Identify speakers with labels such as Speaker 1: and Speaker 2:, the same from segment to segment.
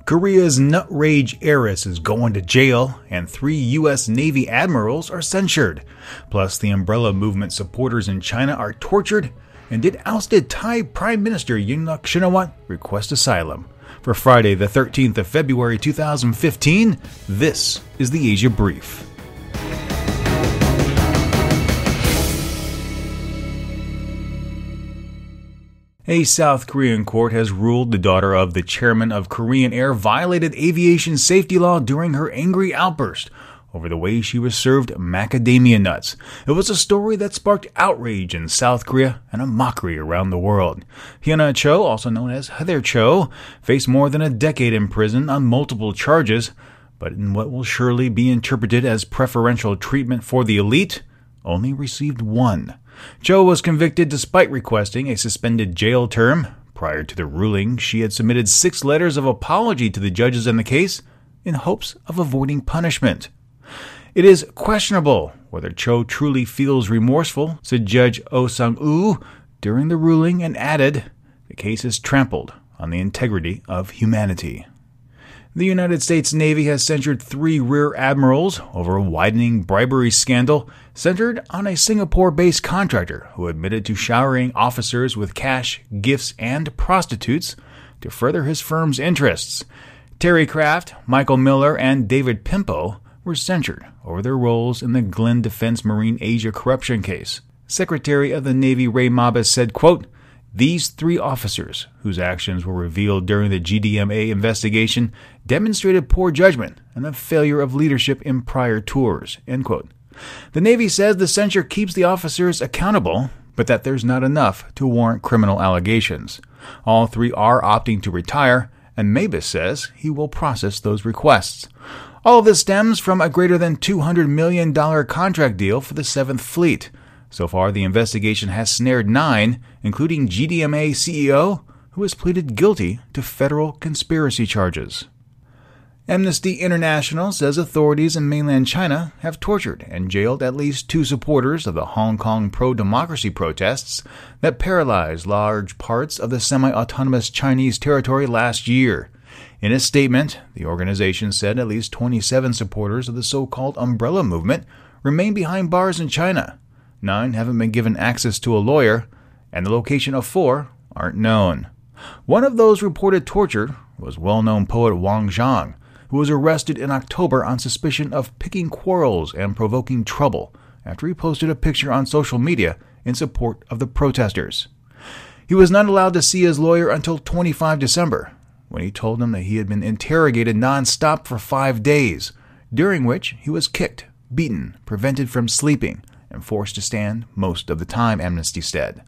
Speaker 1: Korea's nut rage heiress is going to jail, and 3 US Navy Admirals are censured. Plus, the umbrella movement supporters in China are tortured, and did ousted Thai PM Yingluck request asylum? For Friday, the 13th of February 2015, this is the Asia Brief. A South Korean court has ruled the daughter of the chairman of Korean Air violated aviation safety law during her angry outburst over the way she was served macadamia nuts. It was a story that sparked outrage in South Korea and a mockery around the world. Hyuna Cho, also known as Heather Cho, faced more than a decade in prison on multiple charges, but in what will surely be interpreted as preferential treatment for the elite, only received one. Cho was convicted despite requesting a suspended jail term. Prior to the ruling, she had submitted 6 letters of apology to the judges in the case in hopes of avoiding punishment. It is questionable whether Cho truly feels remorseful, said Judge Oh Sang-woo during the ruling, and added, the case is trampled on the integrity of humanity. The United States Navy has censured 3 rear admirals over a widening bribery scandal centered on a Singapore-based contractor who admitted to showering officers with cash, gifts, and prostitutes to further his firm's interests. Terry Kraft, Michael Miller, and David Pimpo were censured over their roles in the Glenn Defense Marine Asia corruption case. Secretary of the Navy Ray Mabus said, quote, "These 3 officers, whose actions were revealed during the GDMA investigation, demonstrated poor judgment and a failure of leadership in prior tours." End quote. The Navy says the censure keeps the officers accountable, but that there's not enough to warrant criminal allegations. All 3 are opting to retire, and Mabus says he will process those requests. All of this stems from a greater than $200 million contract deal for the 7th Fleet. So far, the investigation has snared 9, including GDMA CEO, who has pleaded guilty to federal conspiracy charges. Amnesty International says authorities in mainland China have tortured and jailed at least 2 supporters of the Hong Kong pro-democracy protests that paralyzed large parts of the semi-autonomous Chinese territory last year. In a statement, the organization said at least 27 supporters of the so-called umbrella movement remain behind bars in China. 9 haven't been given access to a lawyer, and the location of 4 aren't known. One of those reported tortured was well-known poet Wang Zhang, who was arrested in October on suspicion of picking quarrels and provoking trouble after he posted a picture on social media in support of the protesters. He was not allowed to see his lawyer until 25 December, when he told them that he had been interrogated non-stop for 5 days, during which he was kicked, beaten, prevented from sleeping, and forced to stand most of the time, Amnesty said.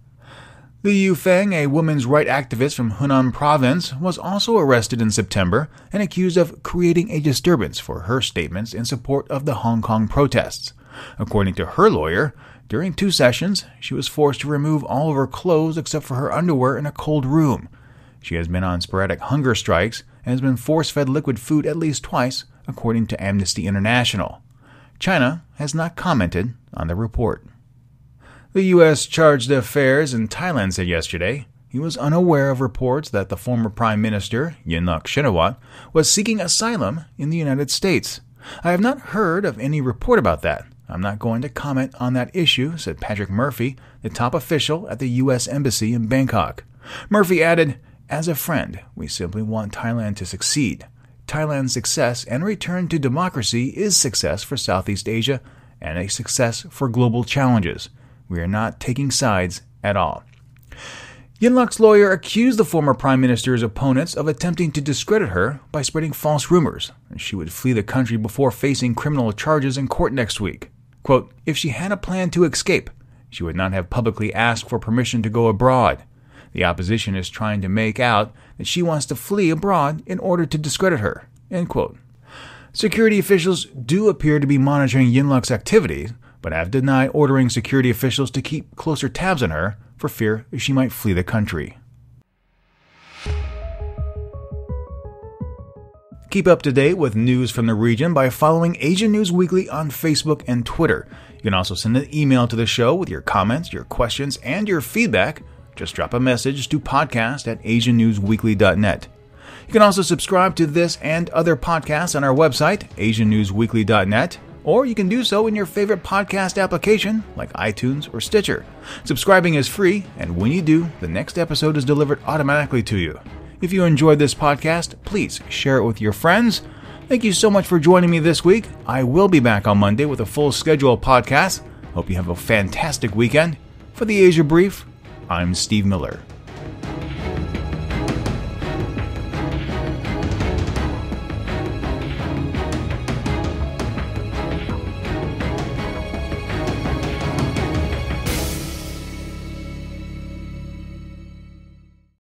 Speaker 1: Li Yufeng, a women's rights activist from Hunan province, was also arrested in September and accused of creating a disturbance for her statements in support of the Hong Kong protests. According to her lawyer, during 2 sessions, she was forced to remove all of her clothes except for her underwear in a cold room. She has been on sporadic hunger strikes and has been force-fed liquid food at least twice, according to Amnesty International. China has not commented on the report. The U.S. Chargé d'Affaires in Thailand said yesterday he was unaware of reports that the former Prime Minister, Yingluck, was seeking asylum in the United States. "I have not heard of any report about that. I'm not going to comment on that issue," said Patrick Murphy, the top official at the U.S. Embassy in Bangkok. Murphy added, "As a friend, we simply want Thailand to succeed. Thailand's success and return to democracy is success for Southeast Asia and a success for global challenges. We are not taking sides at all." Yingluck's lawyer accused the former prime minister's opponents of attempting to discredit her by spreading false rumors, and she would flee the country before facing criminal charges in court next week. Quote, "If she had a plan to escape, she would not have publicly asked for permission to go abroad. The opposition is trying to make out that she wants to flee abroad in order to discredit her." End quote. Security officials do appear to be monitoring Yingluck's activities, but have denied ordering security officials to keep closer tabs on her for fear she might flee the country. Keep up to date with news from the region by following Asia News Weekly on Facebook and Twitter. You can also send an email to the show with your comments, your questions, and your feedback. Just drop a message to podcast@asiannewsweekly.net. You can also subscribe to this and other podcasts on our website, asiannewsweekly.net, or you can do so in your favorite podcast application like iTunes or Stitcher. Subscribing is free, and when you do, the next episode is delivered automatically to you. If you enjoyed this podcast, please share it with your friends. Thank you so much for joining me this week. I will be back on Monday with a full schedule of podcasts. Hope you have a fantastic weekend. For the Asia Brief, I'm Steve Miller.